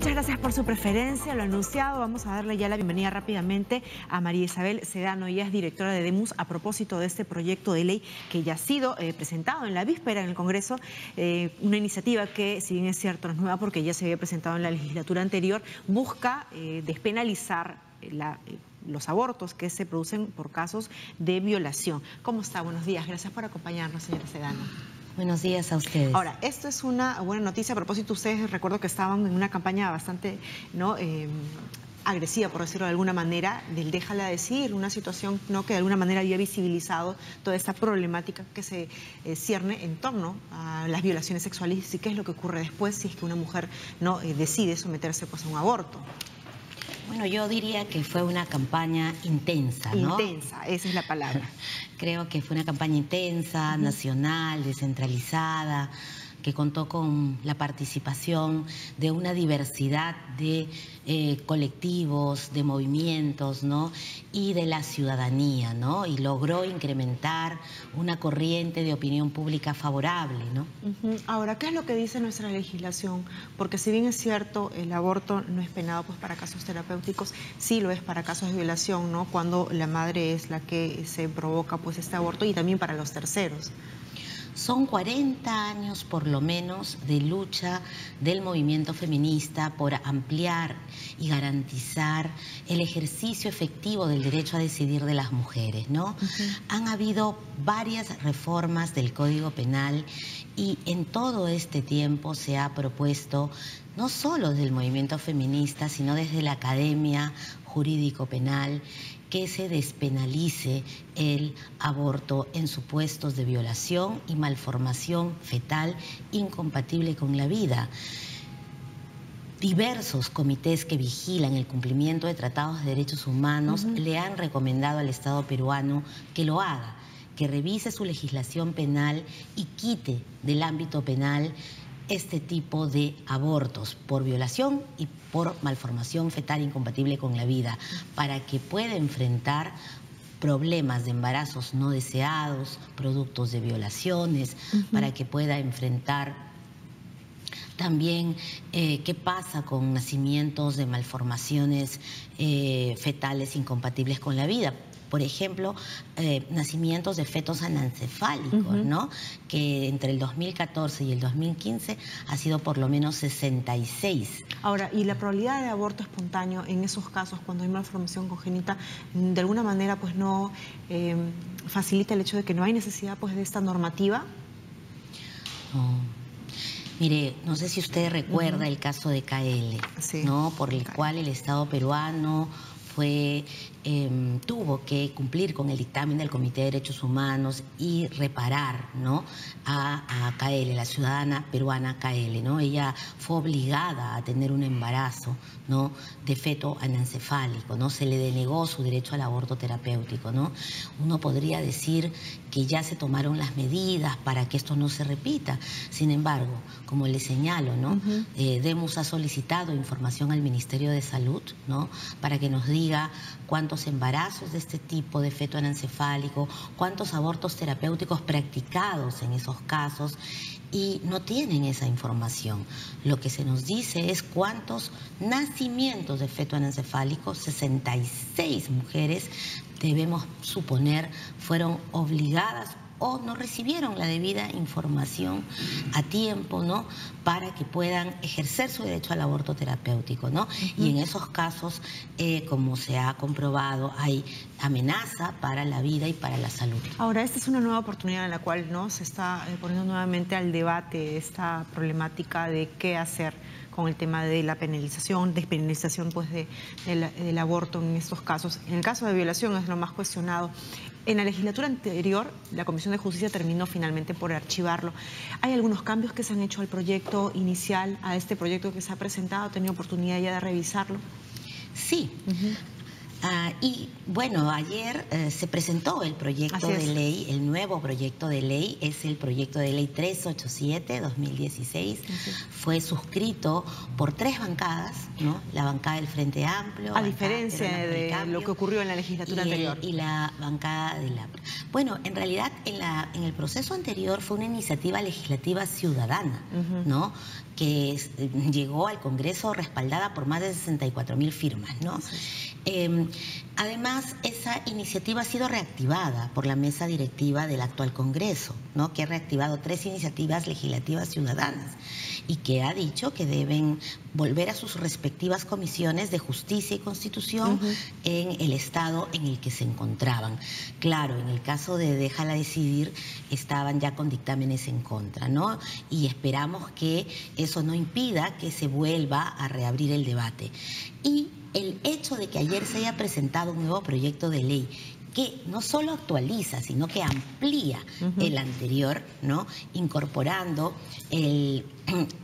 Muchas gracias por su preferencia, lo anunciado. Vamos a darle ya la bienvenida rápidamente a María Isabel Sedano. Ella es directora de Demus a propósito de este proyecto de ley que ya ha sido presentado en la víspera en el Congreso. Una iniciativa que, si bien es cierto, no es nueva porque ya se había presentado en la legislatura anterior, busca despenalizar los abortos que se producen por casos de violación. ¿Cómo está? Buenos días. Gracias por acompañarnos, señora Sedano. Buenos días a ustedes. Ahora, esto es una buena noticia. A propósito, ustedes recuerdo que estaban en una campaña bastante agresiva, por decirlo de alguna manera, del déjala decir, una situación que de alguna manera había visibilizado toda esta problemática que se cierne en torno a las violaciones sexuales y qué es lo que ocurre después si es que una mujer decide someterse a un aborto. Bueno, yo diría que fue una campaña intensa, ¿no? Intensa, esa es la palabra. Creo que fue una campaña intensa, nacional, descentralizada, que contó con la participación de una diversidad de colectivos, de movimientos, ¿no? Y de la ciudadanía, ¿no? Y logró incrementar una corriente de opinión pública favorable, ¿no? Ahora, ¿qué es lo que dice nuestra legislación? Porque si bien es cierto, el aborto no es penado para casos terapéuticos, sí lo es para casos de violación, ¿no? Cuando la madre es la que se provoca este aborto y también para los terceros. Son 40 años por lo menos de lucha del movimiento feminista por ampliar y garantizar el ejercicio efectivo del derecho a decidir de las mujeres, ¿no? Han habido varias reformas del Código Penal y en todo este tiempo se ha propuesto, no solo desde el movimiento feminista, sino desde la academia jurídico-penal, que se despenalice el aborto en supuestos de violación y malformación fetal incompatible con la vida. Diversos comités que vigilan el cumplimiento de tratados de derechos humanos le han recomendado al Estado peruano que lo haga, que revise su legislación penal y quite del ámbito penal este tipo de abortos por violación y por malformación fetal incompatible con la vida, para que pueda enfrentar problemas de embarazos no deseados, productos de violaciones, para que pueda enfrentar también qué pasa con nacimientos de malformaciones fetales incompatibles con la vida. Por ejemplo, nacimientos de fetos anencefálicos, ¿no? Que entre el 2014 y el 2015 ha sido por lo menos 66. Ahora, ¿y la probabilidad de aborto espontáneo en esos casos cuando hay malformación congénita de alguna manera no facilita el hecho de que no hay necesidad de esta normativa? No. Mire, no sé si usted recuerda el caso de KL, sí, ¿no? Por el cual el Estado peruano tuvo que cumplir con el dictamen del Comité de Derechos Humanos y reparar, ¿no? a KL, la ciudadana peruana KL, ¿no? Ella fue obligada a tener un embarazo, ¿no? de feto anencefálico, ¿no? Se le denegó su derecho al aborto terapéutico, ¿no? Uno podría decir que ya se tomaron las medidas para que esto no se repita. Sin embargo, como le señalo, ¿no? Demus ha solicitado información al Ministerio de Salud, ¿no? Para que nos diga cuántos embarazos de este tipo de feto anencefálico, cuántos abortos terapéuticos practicados en esos casos, y no tienen esa información. Lo que se nos dice es cuántos nacimientos de feto anencefálico, 66 mujeres, debemos suponer, fueron obligadas o no recibieron la debida información a tiempo, ¿no? Para que puedan ejercer su derecho al aborto terapéutico, ¿no? Y en esos casos, como se ha comprobado, hay amenaza para la vida y para la salud. Ahora, esta es una nueva oportunidad en la cual se está poniendo nuevamente al debate esta problemática de qué hacer con el tema de la penalización, despenalización del aborto en estos casos. En el caso de violación es lo más cuestionado. En la legislatura anterior, la Comisión de Justicia terminó finalmente por archivarlo. ¿Hay algunos cambios que se han hecho al proyecto inicial, a este proyecto que se ha presentado? ¿Ha tenido oportunidad ya de revisarlo? Sí. Y bueno, ayer se presentó el proyecto de ley, el nuevo proyecto de ley, es el proyecto de ley 387-2016. Fue suscrito por 3 bancadas, ¿no? La bancada del Frente Amplio. A diferencia de lo que ocurrió en la legislatura anterior. Y la bancada del APRA. Bueno, en realidad en el proceso anterior fue una iniciativa legislativa ciudadana, ¿no? Que llegó al Congreso respaldada por más de 64.000 firmas, ¿no? Además, esa iniciativa ha sido reactivada por la mesa directiva del actual Congreso, ¿no? Que ha reactivado 3 iniciativas legislativas ciudadanas y que ha dicho que deben volver a sus respectivas comisiones de Justicia y Constitución en el estado en el que se encontraban. Claro, en el caso de Déjala Decidir estaban ya con dictámenes en contra, ¿no? Y esperamos que eso no impida que se vuelva a reabrir el debate. Y el hecho de que ayer se haya presentado un nuevo proyecto de ley que no solo actualiza, sino que amplía el anterior, ¿no? Incorporando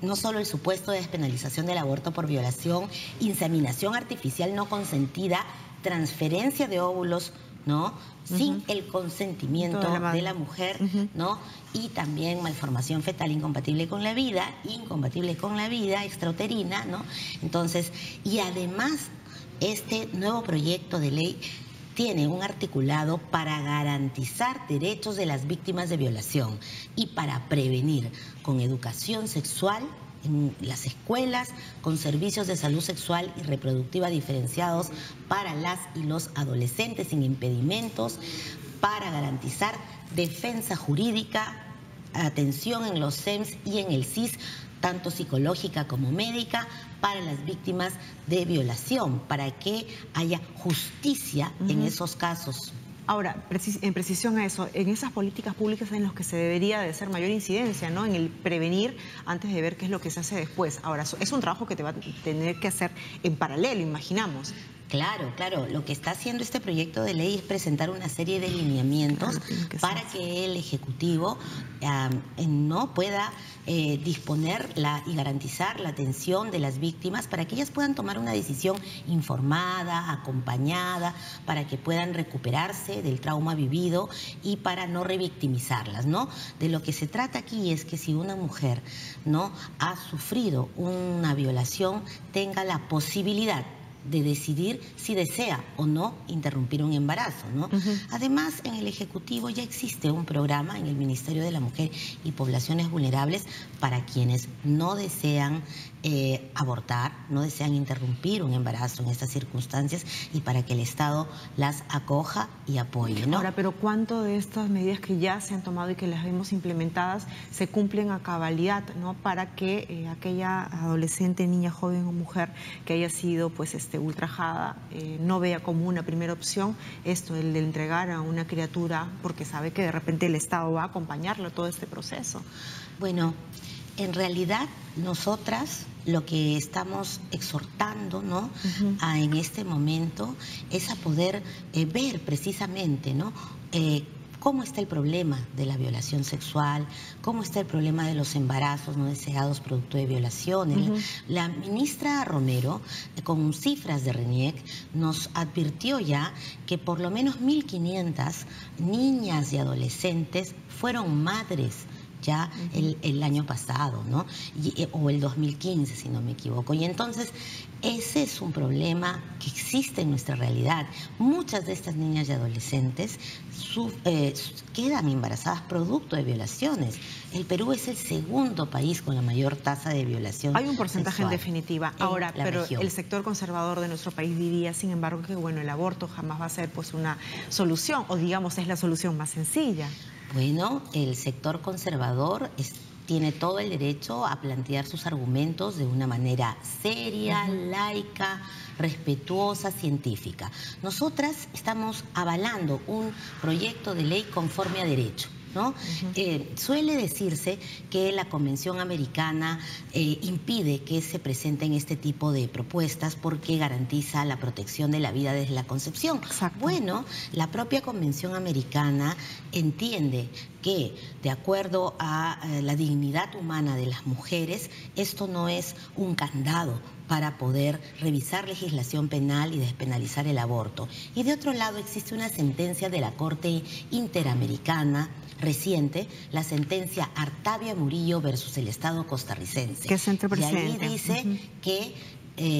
no solo el supuesto de despenalización del aborto por violación, inseminación artificial no consentida, transferencia de óvulos, ¿no? Sin el consentimiento de la mujer, ¿no? Y también malformación fetal incompatible con la vida, extrauterina, ¿no? Entonces, y además, este nuevo proyecto de ley tiene un articulado para garantizar derechos de las víctimas de violación y para prevenir con educación sexual en las escuelas, con servicios de salud sexual y reproductiva diferenciados para las y los adolescentes sin impedimentos, para garantizar defensa jurídica, atención en los SEMS y en el SIS, tanto psicológica como médica, para las víctimas de violación, para que haya justicia en esos casos. Ahora, en precisión a eso, en esas políticas públicas en las que se debería de hacer mayor incidencia, ¿no? En el prevenir antes de ver qué es lo que se hace después. Ahora, es un trabajo que te va a tener que hacer en paralelo, imaginamos. Claro, claro. Lo que está haciendo este proyecto de ley es presentar una serie de lineamientos para que el Ejecutivo no pueda disponer y garantizar la atención de las víctimas para que ellas puedan tomar una decisión informada, acompañada, para que puedan recuperarse del trauma vivido y para no revictimizarlas, ¿no? De lo que se trata aquí es que si una mujer, ¿no?, ha sufrido una violación, tenga la posibilidad de decidir si desea o no interrumpir un embarazo, ¿no? Además, en el Ejecutivo ya existe un programa en el Ministerio de la Mujer y Poblaciones Vulnerables para quienes no desean abortar, no desean interrumpir un embarazo en estas circunstancias y para que el Estado las acoja y apoye, ¿no? Ahora, pero ¿cuánto de estas medidas que ya se han tomado y que las vemos implementadas se cumplen a cabalidad, ¿no? Para que aquella adolescente, niña, joven o mujer que haya sido pues ultrajada no vea como una primera opción esto, el de entregar a una criatura porque sabe que de repente el Estado va a acompañarlo todo este proceso? Bueno, en realidad nosotras lo que estamos exhortando, ¿no?, en este momento es a poder ver precisamente, ¿no?, cómo está el problema de la violación sexual, cómo está el problema de los embarazos no deseados producto de violaciones. La ministra Romero, con cifras de RENIEC, nos advirtió ya que por lo menos 1.500 niñas y adolescentes fueron madres ya el año pasado, ¿no? O el 2015, si no me equivoco. Y entonces, ese es un problema que existe en nuestra realidad. Muchas de estas niñas y adolescentes quedan embarazadas producto de violaciones. El Perú es el segundo país con la mayor tasa de violación. Hay un porcentaje sexual en definitiva. Ahora, pero región. El sector conservador de nuestro país diría, sin embargo, que bueno, el aborto jamás va a ser pues una solución, o digamos es la solución más sencilla. Bueno, el sector conservador tiene todo el derecho a plantear sus argumentos de una manera seria, laica, respetuosa, científica. Nosotras estamos avalando un proyecto de ley conforme a derecho, ¿no? Suele decirse que la Convención Americana impide que se presenten este tipo de propuestas porque garantiza la protección de la vida desde la concepción. Exacto. Bueno, la propia Convención Americana entiende que, de acuerdo a la dignidad humana de las mujeres, esto no es un candado para poder revisar legislación penal y despenalizar el aborto. Y de otro lado existe una sentencia de la Corte Interamericana reciente, la sentencia Artavia Murillo versus el Estado costarricense. Que es entre y ahí presidente. dice que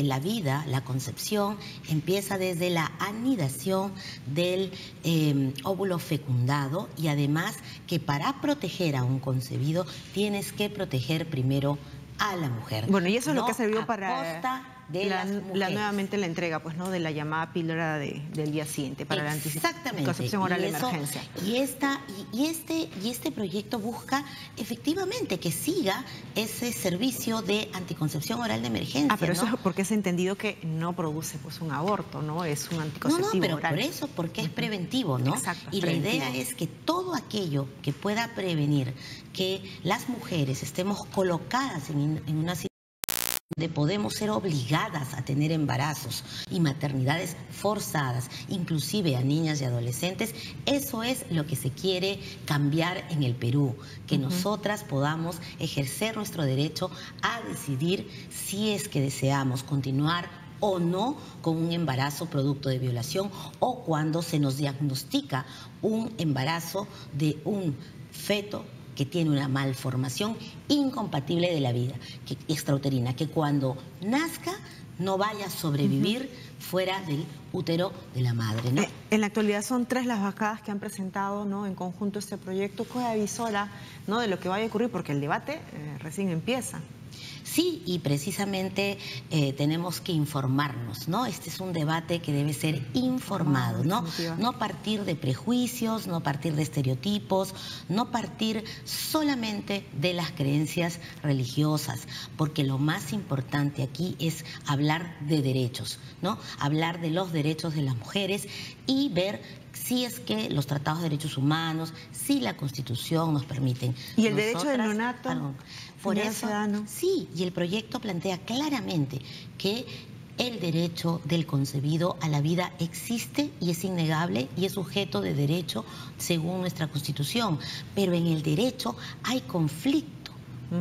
la vida, la concepción, empieza desde la anidación del óvulo fecundado, y además que para proteger a un concebido tienes que proteger primero a la mujer. Bueno, y eso es lo que ha servido a para costa de las mujeres. nuevamente la entrega, pues, ¿no?, de la llamada píldora del día siguiente para la anticoncepción oral de emergencia. Y este proyecto busca efectivamente que siga ese servicio de anticoncepción oral de emergencia. Pero eso ¿no? es porque es entendido que no produce, pues, un aborto, ¿no? Es un anticonceptivo No, pero oral. por eso, porque es preventivo, ¿no? Exacto, y preventivo. La idea es que todo aquello que pueda prevenir que las mujeres estemos colocadas en una situación donde podemos ser obligadas a tener embarazos y maternidades forzadas, inclusive a niñas y adolescentes, eso es lo que se quiere cambiar en el Perú, que nosotras podamos ejercer nuestro derecho a decidir si es que deseamos continuar o no con un embarazo producto de violación, o cuando se nos diagnostica un embarazo de un feto que tiene una malformación incompatible de la vida, extrauterina, que cuando nazca no vaya a sobrevivir fuera del útero de la madre, ¿no? En la actualidad son 3 las bancadas que han presentado, ¿no?, en conjunto este proyecto. ¿Qué avisora, ¿no?, de lo que vaya a ocurrir? Porque el debate recién empieza. Sí, y precisamente tenemos que informarnos, ¿no? Este es un debate que debe ser informado, ¿no? No partir de prejuicios, no partir de estereotipos, no partir solamente de las creencias religiosas, porque lo más importante aquí es hablar de derechos, ¿no? Hablar de los derechos de las mujeres y ver si es que los tratados de derechos humanos, si la Constitución nos permiten. ¿Y el derecho del neonato? Por eso, sí, y el proyecto plantea claramente que el derecho del concebido a la vida existe y es innegable y es sujeto de derecho según nuestra Constitución, pero en el derecho hay conflicto,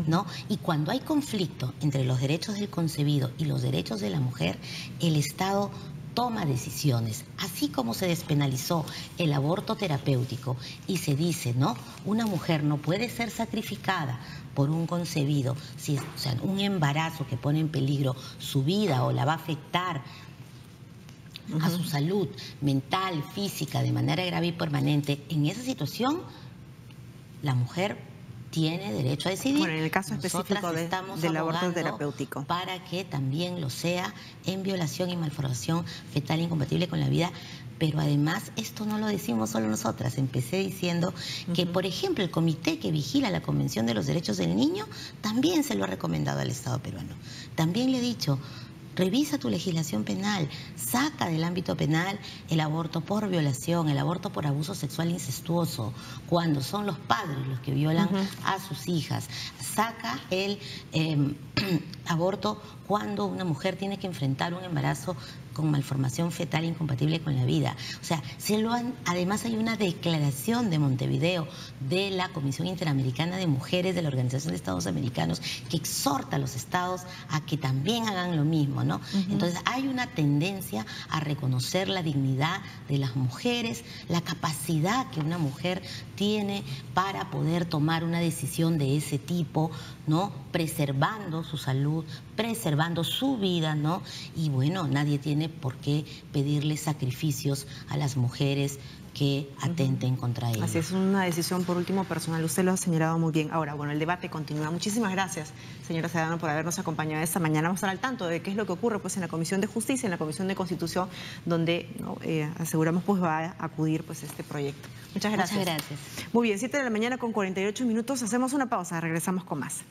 ¿no? Y cuando hay conflicto entre los derechos del concebido y los derechos de la mujer, el Estado toma decisiones, así como se despenalizó el aborto terapéutico y se dice, ¿no?, una mujer no puede ser sacrificada por un concebido, si, o sea, un embarazo que pone en peligro su vida o la va a afectar a su salud mental, física, de manera grave y permanente. En esa situación, la mujer tiene derecho a decidir. Bueno, en el caso específico del aborto terapéutico, para que también lo sea en violación y malformación fetal incompatible con la vida. Pero además, esto no lo decimos solo nosotras. Empecé diciendo que, por ejemplo, el comité que vigila la Convención de los Derechos del Niño también se lo ha recomendado al Estado peruano. También le he dicho: revisa tu legislación penal, saca del ámbito penal el aborto por violación, el aborto por abuso sexual incestuoso, cuando son los padres los que violan a sus hijas. Saca el aborto cuando una mujer tiene que enfrentar un embarazo con malformación fetal incompatible con la vida. O sea, además hay una declaración de Montevideo de la Comisión Interamericana de Mujeres de la Organización de Estados Americanos que exhorta a los estados a que también hagan lo mismo, ¿no? Entonces hay una tendencia a reconocer la dignidad de las mujeres, la capacidad que una mujer tiene para poder tomar una decisión de ese tipo, ¿no? Preservando su salud, preservando su vida, ¿no? Y bueno, nadie tiene por qué pedirle sacrificios a las mujeres que atenten contra ellos. Así es, una decisión por último personal. Usted lo ha señalado muy bien. Ahora, bueno, el debate continúa. Muchísimas gracias, señora Sedano, por habernos acompañado esta mañana. Vamos a estar al tanto de qué es lo que ocurre, pues, en la Comisión de Justicia, en la Comisión de Constitución, donde, ¿no?, aseguramos, pues, va a acudir, pues, este proyecto. Muchas gracias. Muchas gracias. Muy bien, 7 de la mañana con 48 minutos. Hacemos una pausa, regresamos con más.